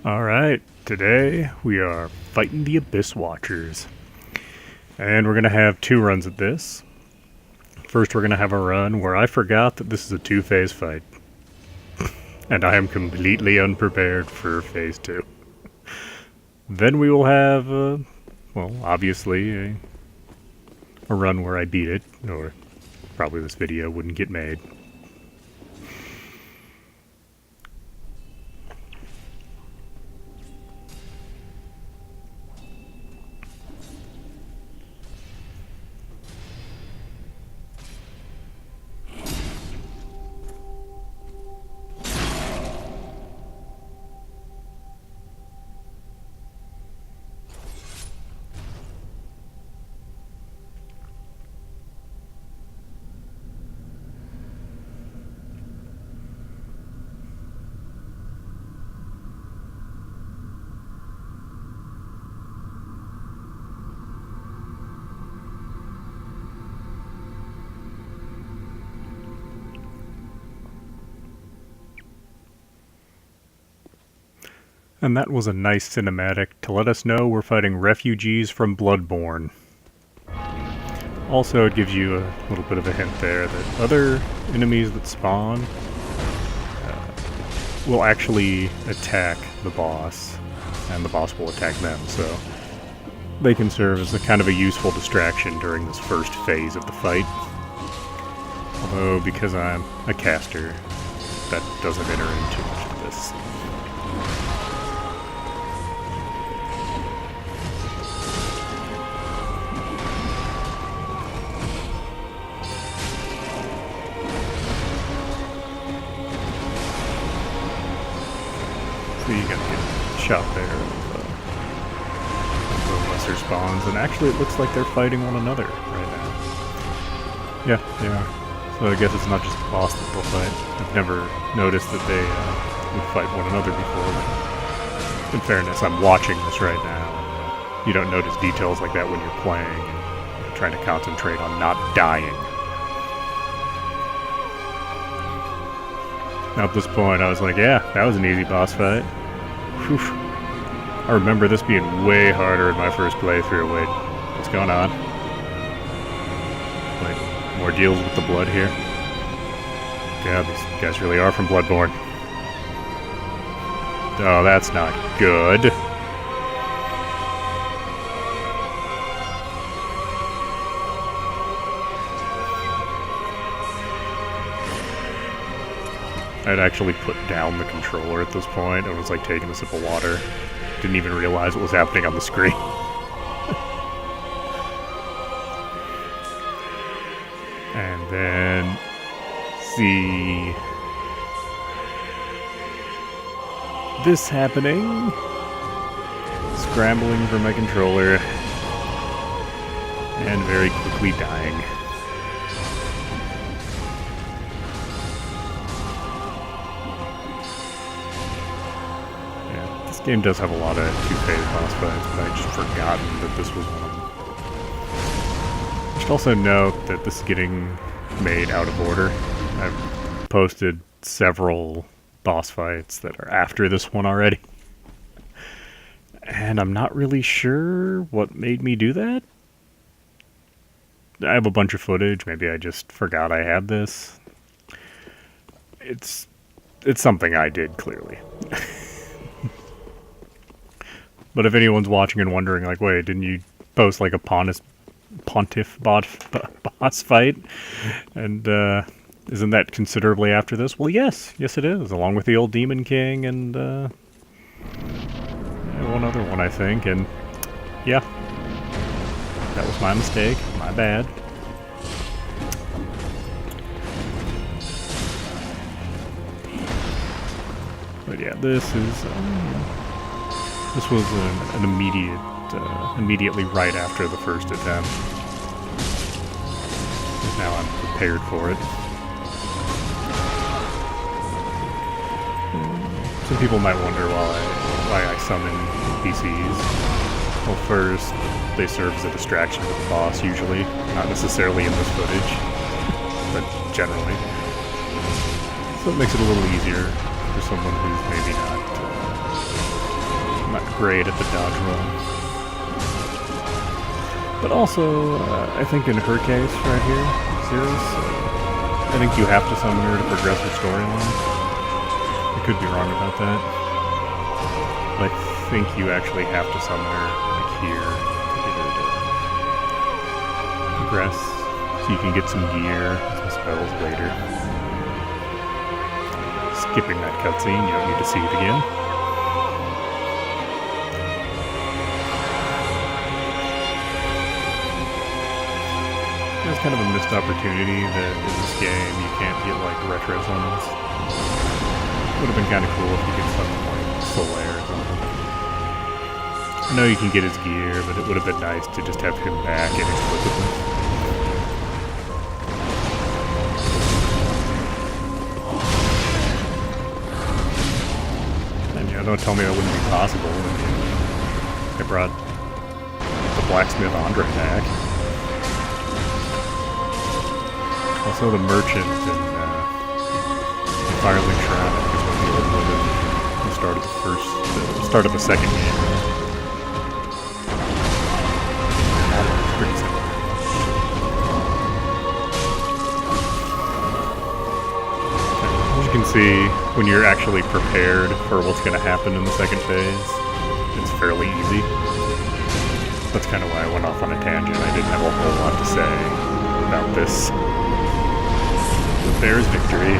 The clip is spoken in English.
Alright, today we are fighting the Abyss Watchers. And we're going to have two runs at this. First we're going to have a run where I forgot that this is a two-phase fight. And I am completely unprepared for phase 2. Then we will have, well, obviously a run where I beat it, or probably this video wouldn't get made. And that was a nice cinematic to let us know we're fighting refugees from Bloodborne. Also, it gives you a little bit of a hint there that other enemies that spawn will actually attack the boss, and the boss will attack them, so they can serve as a kind of a useful distraction during this first phase of the fight. Although, because I'm a caster, that doesn't enter into too much of this. So you gotta get shot there of the lesser spawns, and actually it looks like they're fighting one another right now. Yeah, they are. So I guess it's not just the boss that they'll fight. I've never noticed that they would fight one another before, but in fairness, I'm watching this right now. You don't notice details like that when you're playing and you're trying to concentrate on not dying. Now at this point, I was like, yeah, that was an easy boss fight. Whew. I remember this being way harder in my first playthrough. Wait, what's going on? Like, more deals with the blood here? Yeah, these guys really are from Bloodborne. Oh, that's not good. I'd actually put down the controller at this point and was like taking a sip of water. Didn't even realize what was happening on the screen. And then see this happening. Scrambling for my controller and very quickly dying. This game does have a lot of two-phase boss fights, but I just forgotten that this was one of them. I should also note that this is getting made out of order. I've posted several boss fights that are after this one already. And I'm not really sure what made me do that. I have a bunch of footage, maybe I just forgot I had this. It's something I did, clearly. But if anyone's watching and wondering, like, wait, didn't you post like a Pontiff boss fight? And isn't that considerably after this? Well, yes it is, along with the old Demon King and one other one, I think. And yeah, that was my mistake, my bad. But yeah, this is. This was an immediately right after the first attempt. And now I'm prepared for it. Some people might wonder why I summon PCs. Well, first, they serve as a distraction to the boss, usually. Not necessarily in this footage, but generally. So it makes it a little easier for someone who's maybe not not great at the dodge roll. But also, I think in her case right here, Cirrus, I think you have to summon her to progress her storyline. I could be wrong about that. But I think you actually have to summon her like here to get her to progress, so you can get some gear, some spells later. Skipping that cutscene, you don't need to see it again. It's kind of a missed opportunity that in this game you can't get like retro summons. Would have been kind of cool if you could summon like Solaire or something. I know you can get his gear, but it would have been nice to just have him back inexplicably. And yeah, don't tell me that wouldn't be possible. I brought the Blacksmith Andre back. Also, the merchant and Firelink Shrine, I think is what the old one at the start of the start of the second game. It's pretty simple. As you can see, when you're actually prepared for what's going to happen in the second phase, it's fairly easy. That's kind of why I went off on a tangent. I didn't have a whole lot to say about this. There's victory.